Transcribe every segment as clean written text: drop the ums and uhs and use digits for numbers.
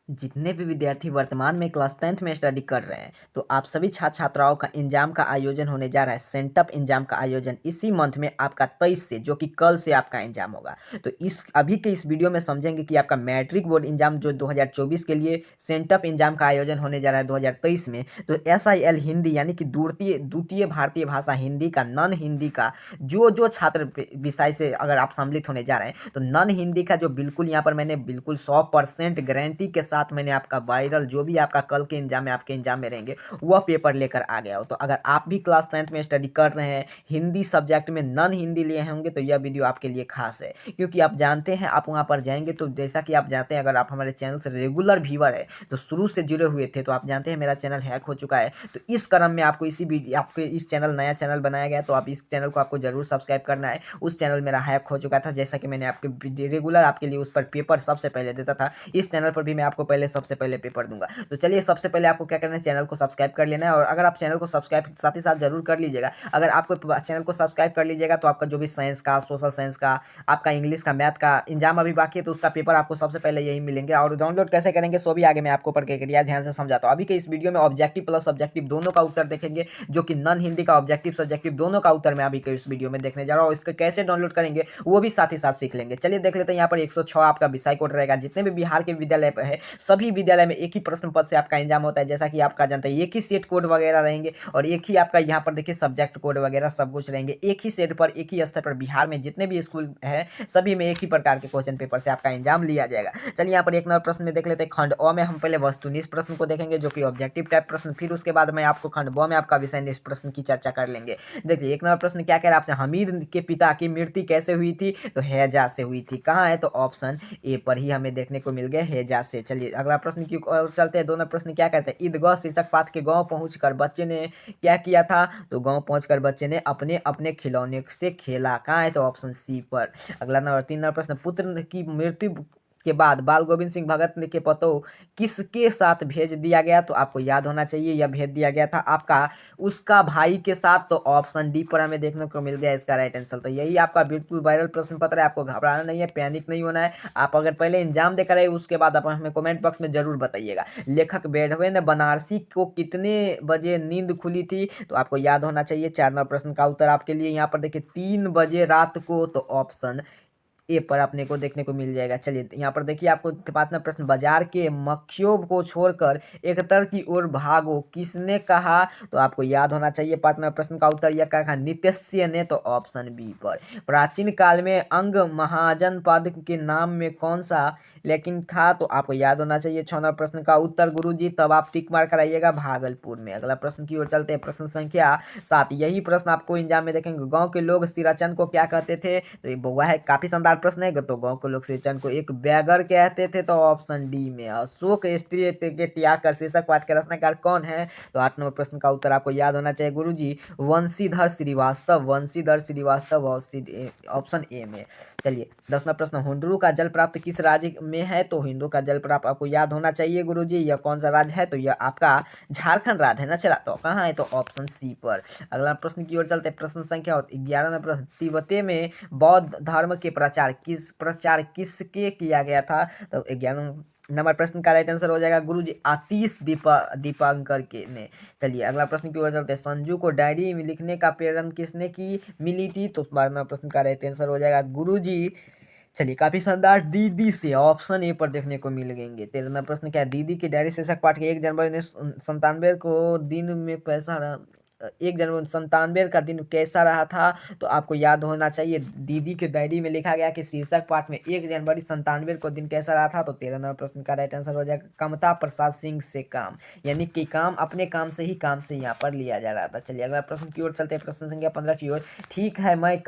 जितने भी विद्यार्थी वर्तमान में क्लास 10th में स्टडी कर रहे हैं, तो आप सभी छात्र छात्राओं का एग्जाम का आयोजन होने जा रहा है। सेंटअप एग्जाम का आयोजन इसी मंथ में आपका 23 से, जो कि कल से आपका एग्जाम होगा। तो इस अभी के इस वीडियो में समझेंगे कि आपका मैट्रिक बोर्ड एग्जाम जो 2024 के लिए सेंटअप एग्जाम का आयोजन होने जा रहा है 2023 में, तो SIL हिंदी यानी कि द्वितीय द्वितीय भारतीय भाषा हिंदी का, नॉन हिंदी का जो जो छात्र विषय से अगर आप सम्मिलित होने जा रहे हैं, तो नॉन हिंदी का जो बिल्कुल यहाँ पर मैंने बिल्कुल 100% गारंटी के साथ मैंने आपका वायरल जो भी आपका कल के एग्जाम में आपके एग्जाम में रहेंगे वह पेपर लेकर आ गया हो। तो अगर आप भी क्लास 10th में स्टडी कर रहे हैं, हिंदी सब्जेक्ट में नॉन हिंदी लिए होंगे, तो यह वीडियो आपके लिए खास है। क्योंकि आप जानते हैं, आप वहाँ पर जाएंगे तो जैसा कि आप जानते हैं, अगर आप हमारे चैनल से रेगुलर व्यूअर है तो शुरू से जुड़े हुए थे, तो आप जानते हैं मेरा चैनल हैक हो चुका है। तो इस क्रम में आपको आपके इस चैनल नया चैनल बनाया गया, तो आप इस चैनल को आपको जरूर सब्सक्राइब करना है। उस चैनल मेरा हैक हो चुका था, जैसा कि मैंने आपके रेगुलर आपके लिए उस पर पेपर सबसे पहले देता था। इस चैनल पर भी मैं आपको पहले सबसे पहले पेपर दूंगा। तो चलिए, सबसे पहले आपको क्या करना है, चैनल को सब्सक्राइब कर लेना है। और अगर आप चैनल को सब्सक्राइब साथ ही साथ जरूर कर लीजिएगा। अगर आपको चैनल को सब्सक्राइब कर लीजिएगा, तो आपका जो भी साइंस का, सोशल साइंस का, आपका इंग्लिश का, मैथ का एग्जाम अभी बाकी है, तो उसका पेपर आपको सबसे पहले यही मिलेंगे। और डाउनलोड कैसे करेंगे सो भी आगे मैं आपको पढ़ के ध्यान से समझाता हूँ। अभी के इस वीडियो में ऑब्जेक्टिव प्लस सब्जेक्टिव दोनों का उत्तर देखेंगे, जो कि नॉन हिंदी का ऑब्जेक्टिव सब्जेक्टिव दोनों का उत्तर मैं अभी के इस वीडियो में देखने जा रहा हूँ। इसको कैसे डाउनलोड करेंगे वो भी साथ ही साथ सीख लेंगे। चलिए देख लेते हैं। यहाँ पर 106 आपका विषय कोड रहेगा। जितने भी बिहार के विद्यालय है, सभी विद्यालय में एक ही प्रश्न पद से आपका एग्जाम होता है। जैसा कि आपका जानते हैं, एक ही सेट कोड वगैरह रहेंगे और एक ही आपका यहाँ पर देखिए सब्जेक्ट कोड वगैरह सब कुछ रहेंगे। एक ही सेट पर, एक ही स्तर पर बिहार में जितने भी स्कूल है, सभी में एक ही प्रकार के क्वेश्चन पेपर से आपका एग्जाम लिया जाएगा। चलिए, यहाँ पर एक नंबर प्रश्न में देख लेते हैं। खंड अ में हम पहले वस्तुनिष्ठ प्रश्न को देखेंगे, जो कि ऑब्जेक्टिव टाइप प्रश्न। फिर उसके बाद मैं आपको खंड ब में आपका विषयनिष्ठ प्रश्न की चर्चा कर लेंगे। देखिए, एक नंबर प्रश्न क्या कह रहा है आपसे, हमीद के पिता की मृत्यु कैसे हुई थी, तो हैजा से हुई थी। कहाँ है, तो ऑप्शन ए पर ही हमें देखने को मिल गया, हैजा से। चलिए अगला प्रश्न की ओर चलते हैं। दोनों प्रश्न क्या कहते हैं, ईदगाह शीर्षक पाठ के गांव पहुंचकर बच्चे ने क्या किया था, तो गांव पहुंचकर बच्चे ने अपने अपने खिलौने से खेला। कहाँ है, तो ऑप्शन सी पर। अगला नंबर 3 नंबर प्रश्न, पुत्र की मृत्यु के बाद बाल गोविंद सिंह भगत के पतो किसके साथ भेज दिया गया, तो आपको याद होना चाहिए यह भेज दिया गया था आपका उसका भाई के साथ। तो ऑप्शन डी पर हमें देखने को मिल गया इसका राइट आंसर। तो यही आपका बिल्कुल वायरल प्रश्न पत्र है। आपको घबराना नहीं है, पैनिक नहीं होना है। आप अगर पहले एग्जाम देकर आए, उसके बाद आप हमें कमेंट बॉक्स में जरूर बताइएगा। लेखक बेढवे बनारसी को कितने बजे नींद खुली थी, तो आपको याद होना चाहिए। 4 नंबर प्रश्न का उत्तर आपके लिए यहाँ पर देखिए 3 बजे रात को। तो ऑप्शन ए पर अपने को देखने को मिल जाएगा। चलिए यहाँ पर देखिए, आपको 5वां प्रश्न, बाजार के मक्खियों को छोड़कर एकतर की ओर भागो किसने कहा, तो आपको याद होना चाहिए 5वां प्रश्न का उत्तर यह कहा, नित्य ने। तो ऑप्शन बी पर। प्राचीन काल में अंग महाजन पद के नाम में कौन सा लेकिन था, तो आपको याद होना चाहिए 6वां प्रश्न का उत्तर गुरुजी। तब आप टिक मार कराइएगा भागलपुर में। अगला प्रश्न की ओर चलते हैं, प्रश्न संख्या 7। यही प्रश्न आपको एग्जाम में देखेंगे। गांव के लोग सिराचन को क्या कहते थे, तो ये बउआ है, काफी शानदार प्रश्न है। तो गांव के लोग सिराचन को एक बैगर कहते थे। तो ऑप्शन डी में। अशोक के त्याग कर शीर्षक पाठ के रचनाकार कौन है, तो 8 नंबर प्रश्न का उत्तर आपको याद होना चाहिए गुरुजी, वंशीधर श्रीवास्तव। वंशीधर श्रीवास्तव ऑप्शन ए में। चलिए 10वां प्रश्न, हुंडरू का जल प्राप्त किस राज्य में है, तो हिंदू का जल प्राप्त आपको याद होना चाहिए गुरुजी, यह कौन सा राज्य है, तो यह आपका झारखंड राज्य है ना। चला, तो कहाँ है, तो ऑप्शन सी पर। अगला प्रश्न की ओर चलते हैं। प्रश्न संख्या 11 प्रश्न, तिब्बत में बौद्ध धर्म के प्रचार किसके किया गया था, तो 11 नंबर प्रश्न का राइट आंसर हो जाएगा गुरुजी, आतिश दीपांकर के ने। चलिए अगला प्रश्न की ओर चलते हैं। संजू को डायरी में लिखने का प्रेरणा किसने की मिली थी, तो 12 नंबर प्रश्न का राइट आंसर हो जाएगा गुरुजी, चलिए काफी शानदार, दीदी से। ऑप्शन ए पर देखने को मिल गएंगे। 13वां प्रश्न क्या है, दीदी की डायरी शीर्षक पाठ के 1 जनवरी 1997 को दिन में पैसा 1 जनवरी 1997 का दिन कैसा रहा था, तो आपको याद होना चाहिए दीदी के डायरी में लिखा गया कि शीर्षक पाठ में 1 जनवरी 1997 को दिन कैसा रहा था। तो 13 नंबर प्रश्न का राइट आंसर हो जाएगा कमता प्रसाद सिंह से काम, यानी कि काम अपने काम से ही काम से यहाँ पर लिया जा रहा था। चलिए अगला प्रश्न की ओर चलते हैं। प्रश्न संख्या 15 की ओर, ठीक है मैं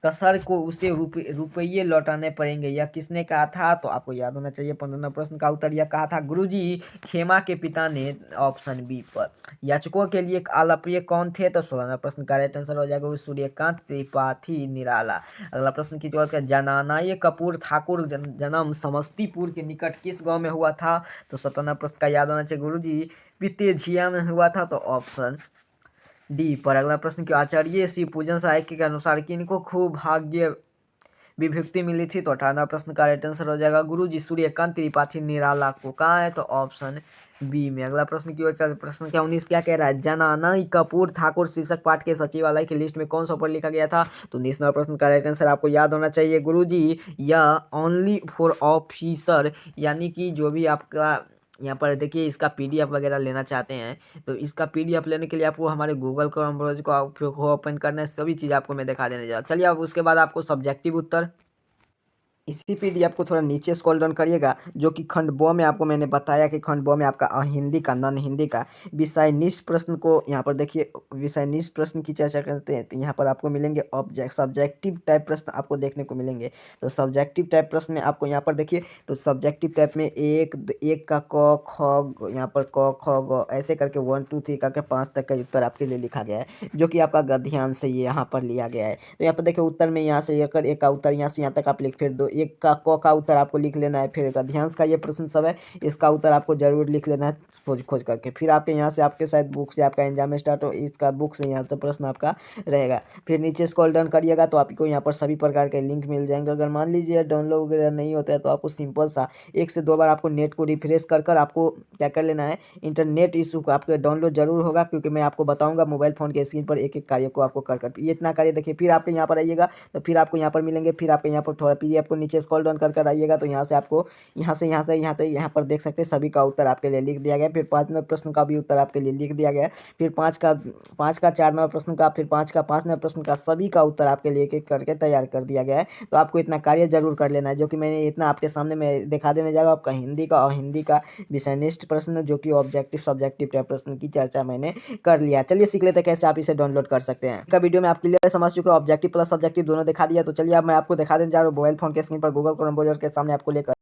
कसर को उसे रुपये लौटाने पड़ेंगे, यह किसने कहा था, तो आपको याद होना चाहिए 15वां प्रश्न का उत्तर यह कहा था गुरुजी, खेमा के पिता ने। ऑप्शन बी पर। याचकों के लिए अलोप्रिय कौन थे, तो 16वां प्रश्न का राइट आंसर हो जाएगा सूर्यकांत त्रिपाठी निराला। अगला प्रश्न की जरूरत है, जनानाई कपूर ठाकुर जन्म समस्तीपुर के निकट किस गाँव में हुआ था, तो 17वां प्रश्न का याद होना चाहिए गुरुजी, पितेझिया में हुआ था। तो ऑप्शन डी पर। अगला प्रश्न, की आचार्य शिव पूजन साहित्य के अनुसार किनको खूब भाग्य विभक्ति मिली थी। तो 18वां प्रश्न का राइट आंसर हो जाएगा गुरुजी सूर्यकांत त्रिपाठी निराला को। कहाँ है? तो ऑप्शन बी में। अगला प्रश्न की ओर चल। प्रश्न क्या 19 क्या कह रहा है? जनाना कपूर ठाकुर शीर्षक पाठ के सचिवालय की लिस्ट में कौन सा ऊपर लिखा गया था? तो 19वां प्रश्न का राइट आंसर आपको याद होना चाहिए गुरुजी, यह ओनली फॉर ऑफिसर, यानी कि जो भी आपका यहाँ पर देखिए इसका पीडीएफ वगैरह लेना चाहते हैं तो इसका पीडीएफ लेने के लिए आपको हमारे गूगल क्रोम ब्राउज़र को ओपन करना है। सभी चीज़ आपको मैं दिखा देने जा रहा हूँ। चलिए अब उसके बाद आपको सब्जेक्टिव उत्तर इसी पीडीएफ को थोड़ा नीचे स्क्रॉल डाउन करिएगा, जो कि खंड ब में आपको मैंने बताया कि खंड ब में आपका हिंदी का नॉन हिंदी का विषय निष्ठ प्रश्न को यहाँ पर देखिए विषय निष्ठ प्रश्न की चर्चा करते हैं। तो यहाँ पर आपको मिलेंगे सब्जेक्टिव टाइप प्रश्न आपको देखने को मिलेंगे। तो सब्जेक्टिव टाइप प्रश्न में आपको यहाँ पर देखिए, तो सब्जेक्टिव टाइप में एक का क ख यहाँ पर क ख ग ऐसे करके 1 2 3 करके 5 तक का उत्तर आपके लिए लिखा गया है, जो कि आपका गद्यांश से ये यहाँ पर लिया गया है। तो यहाँ पर देखिए उत्तर में यहाँ से लेकर एक का उत्तर यहाँ से यहाँ तक आप लिख, फिर दो एक का क का उत्तर आपको लिख लेना है। फिर गद्यांश का ये प्रश्न सब है, इसका उत्तर आपको जरूर लिख लेना है खोज करके। फिर आपके यहाँ से आपके शायद बुक से आपका एग्जाम स्टार्ट हो, इसका बुक से यहाँ से प्रश्न आपका रहेगा। फिर नीचे स्क्रॉल डाउन करिएगा तो आपको यहाँ पर सभी प्रकार के लिंक मिल जाएंगे। अगर मान लीजिए डाउनलोड वगैरह नहीं होता है तो आपको सिंपल सा 1 से 2 बार आपको नेट को रिफ्रेश कर आपको क्या कर लेना है, इंटरनेट इशू को आपके डाउनलोड जरूर होगा, क्योंकि मैं आपको बताऊंगा मोबाइल फ़ोन के स्क्रीन पर एक एक कार्य को आपको कर ये इतना कार्य देखिए। फिर आपके यहाँ पर आइएगा तो फिर आपको यहाँ पर मिलेंगे, फिर आपके यहाँ पर थोड़ा पीडीएफ को नीचे स्क्रॉल डाउन कर आइएगा तो यहाँ से आपको यहाँ पर देख सकते हैं सभी का उत्तर आपके लिए लिख दिया गया। फिर 5 नंबर प्रश्न का भी उत्तर आपके लिए लिख दिया गया। फिर 5 का 4 नंबर प्रश्न का, फिर 5 का 5 नंबर प्रश्न का, सभी का उत्तर आपके लिए एक एक करके तैयार कर दिया गया है। तो आपको इतना कार्य जरूर कर लेना है, जो कि मैंने इतना आपके सामने मैं दिखा देने जा रहा हूँ। आपका हिंदी का और हिंदी का विषयनिष्ठ प्रश्न, जो कि ऑब्जेक्टिव सब्जेक्टिव टाइप प्रश्न की चर्चा मैंने कर लिया। चलिए सीख लेते हैं कैसे आप इसे डाउनलोड कर सकते हैं। का वीडियो में आप क्लियर समझ चुके हो, ऑब्जेक्टिव प्लस सब्जेक्टिव दोनों दिखा दिया। तो चलिए अब मैं आपको दिखा देने जा रहा हूँ मोबाइल फोन के स्क्रीन पर गूगल क्रोम ब्राउज़र के सामने आपको लेकर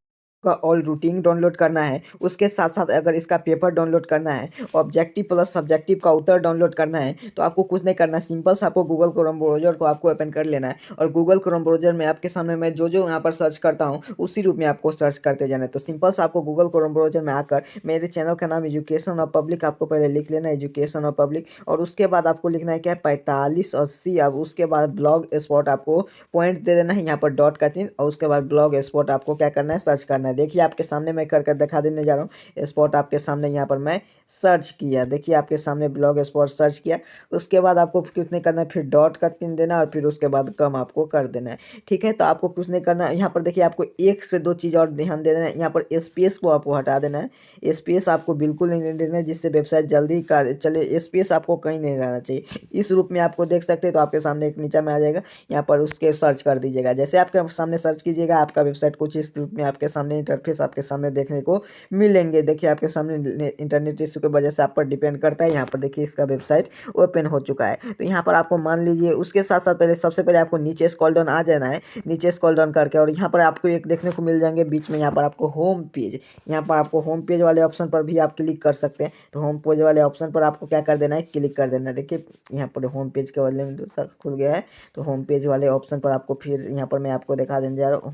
का ऑल रूटीन डाउनलोड करना है। उसके साथ साथ अगर इसका पेपर डाउनलोड करना है, ऑब्जेक्टिव प्लस सब्जेक्टिव का उत्तर डाउनलोड करना है, तो आपको कुछ नहीं करना, सिंपल से आपको गूगल क्रोम ब्राउज़र को आपको ओपन कर लेना है। और गूगल क्रोम ब्राउज़र में आपके सामने मैं जो यहाँ पर सर्च करता हूँ उसी रूप में आपको सर्च करते जाना है। तो सिंपल से आपको गूगल क्रोम ब्राउज़र में आकर मेरे चैनल का नाम एजुकेशन और पब्लिक आपको पहले लिख लेना है, एजुकेशन और पब्लिक। और उसके बाद आपको लिखना है क्या है 4580। अब उसके बाद ब्लॉग स्पॉट आपको पॉइंट दे देना है यहाँ पर डॉट का चिन्ह, और उसके बाद ब्लॉग स्पॉट आपको क्या करना है, सर्च करना है। देखिए आपके सामने मैं कर दिखा देने जा रहा हूँ। स्पॉट आपके सामने यहाँ पर मैं सर्च किया, देखिए आपके सामने ब्लॉग स्पॉट सर्च किया। उसके बाद आपको कुछ नहीं करना है, फिर डॉट का चिन्ह देना और फिर उसके बाद कम आपको कर देना है। ठीक है, तो आपको कुछ नहीं करना है। यहाँ पर देखिए आपको 1 से 2 चीज़ और ध्यान दे देना है। यहाँ पर स्पेस को आपको हटा देना है, स्पेस आपको बिल्कुल नहीं देना है, जिससे वेबसाइट जल्दी चले। स्पेस आपको कहीं नहीं रहना चाहिए। इस रूप में आपको देख सकते हैं। तो आपके सामने एक नीचे में आ जाएगा, यहाँ पर उसके सर्च कर दीजिएगा। जैसे आपके सामने सर्च कीजिएगा आपका वेबसाइट कुछ इस रूप में आपके सामने इंटरफेस आपके सामने देखने को मिलेंगे। देखिए आपके सामने इंटरनेट इशू की वजह से आप पर डिपेंड करता है। यहाँ पर देखिए इसका वेबसाइट ओपन हो चुका है। तो यहाँ पर आपको मान लीजिए उसके साथ साथ पहले सबसे पहले आपको नीचे स्क्रॉल डाउन आ जाना है, नीचे स्क्रॉल डाउन करके। और यहाँ पर आपको एक देखने को मिल जाएंगे बीच में, यहाँ पर आपको होम पेज, यहाँ पर आपको होम पेज वाले ऑप्शन पर भी आप क्लिक कर सकते हैं। तो होम पेज वाले ऑप्शन पर आपको क्या कर देना है, क्लिक कर देना है। देखिए यहाँ पर होम पेज के वाले में सर खुल गया है। तो होम पेज वाले ऑप्शन पर आपको फिर यहाँ पर मैं आपको दिखा देने जा रहा हूँ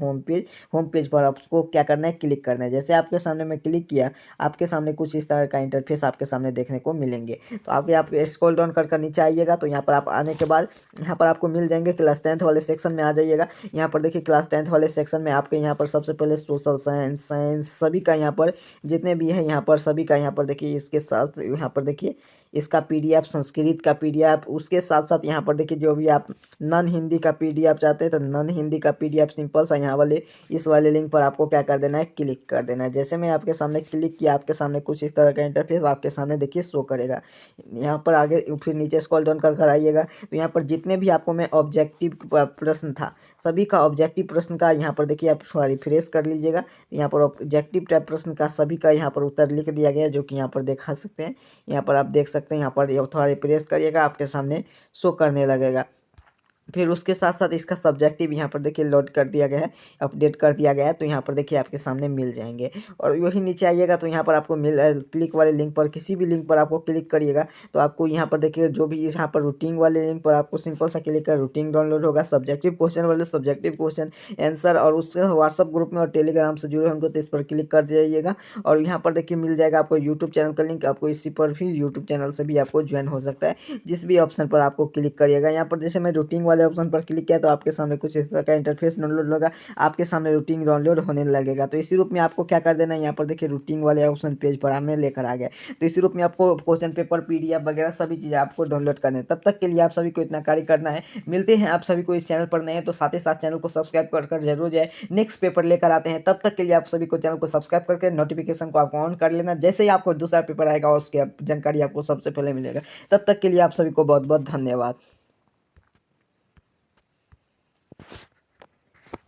होम पेज पर आपको क्या करना है, क्लिक करना है। जैसे आपके सामने मैं क्लिक किया, आपके सामने कुछ इस तरह का इंटरफेस आपके सामने देखने को मिलेंगे। तो आप स्क्रॉल डाउन कर नीचे आइएगा। तो यहाँ पर आप आने के बाद यहाँ पर आपको मिल जाएंगे क्लास 10th वाले सेक्शन में आ जाइएगा। यहाँ पर देखिए क्लास 10th वाले सेक्शन में आपके यहाँ पर सबसे पहले सोशल साइंस सभी का यहाँ पर जितने भी है यहाँ पर सभी का यहाँ पर देखिए, इसके साथ यहाँ पर देखिए इसका पीडीएफ, संस्कृत का पीडीएफ, उसके साथ साथ यहाँ पर देखिए जो भी आप नॉन हिंदी का पीडीएफ चाहते हैं तो नॉन हिंदी का पीडीएफ सिंपल सा यहाँ वाले इस वाले लिंक पर आपको क्या कर देना है, क्लिक कर देना है। जैसे मैं आपके सामने क्लिक किया, आपके सामने कुछ इस तरह का इंटरफेस आपके सामने देखिए शो करेगा। यहाँ पर आगे फिर नीचे स्क्रॉल डाउन कर आइएगा। तो यहाँ पर जितने भी आपको मैं ऑब्जेक्टिव प्रश्न था सभी का ऑब्जेक्टिव प्रश्न का यहाँ पर देखिए आप थोड़ा रिफ्रेश कर लीजिएगा। यहाँ पर ऑब्जेक्टिव टाइप प्रश्न का सभी का यहाँ पर उत्तर लिख दिया गया है, जो कि यहाँ पर देखा सकते हैं। यहाँ पर आप देख सकते हैं, यहाँ पर थोड़ा रिफ्रेश करिएगा आपके सामने शो करने लगेगा। फिर उसके साथ साथ इसका सब्जेक्टिव यहाँ पर देखिए लोड कर दिया गया है, अपडेट कर दिया गया है। तो यहाँ पर देखिए आपके सामने मिल जाएंगे। और वही नीचे आइएगा तो यहाँ पर आपको क्लिक वाले लिंक पर, किसी भी लिंक पर आपको क्लिक करिएगा तो आपको यहाँ पर देखिए जो भी यहाँ पर रूटीन वाले लिंक पर आपको सिंपल सा क्लिक कर रूटीन डाउनलोड होगा। सब्जेक्टिव क्वेश्चन वाले सब्जेक्टिव क्वेश्चन आंसर, और उसके व्हाट्सअप ग्रुप में और टेलीग्राम से जुड़े होंगे तो इस पर क्लिक कर जाइएगा। और यहाँ पर देखिए मिल जाएगा आपको यूट्यूब चैनल का लिंक, आपको इसी पर भी यूट्यूब चैनल से भी आपको ज्वाइन हो सकता है। जिस भी ऑप्शन पर आपको क्लिक करिएगा, यहाँ पर जैसे मैं रूटीन वाले ऑप्शन पर क्लिक किया तो आपके सामने कुछ इस तरह का इंटरफेस डाउनलोड होगा, आपके सामने रूटीन डाउनलोड होने लगेगा। तो इसी रूप में आपको क्या कर देना है, यहाँ पर देखिए रूटीन वाले ऑप्शन पेज पर हमें लेकर आ गया। तो इसी रूप में आपको क्वेश्चन पेपर, पीडीएफ वगैरह सभी चीज़ें आपको डाउनलोड करने हैं। तब तक के लिए आप सभी को इतना कार्य करना है। मिलते हैं आप सभी को, इस चैनल पर नए हैं तो साथ ही साथ चैनल को सब्सक्राइब कर जरूर जाए। नेक्स्ट पेपर लेकर आते हैं, तब तक के लिए आप सभी को चैनल को सब्सक्राइब करके नोटिफिकेशन को आपको ऑन कर लेना। जैसे ही आपको दूसरा पेपर आएगा उसकी जानकारी आपको सबसे पहले मिलेगा। तब तक के लिए आप सभी को बहुत बहुत धन्यवाद।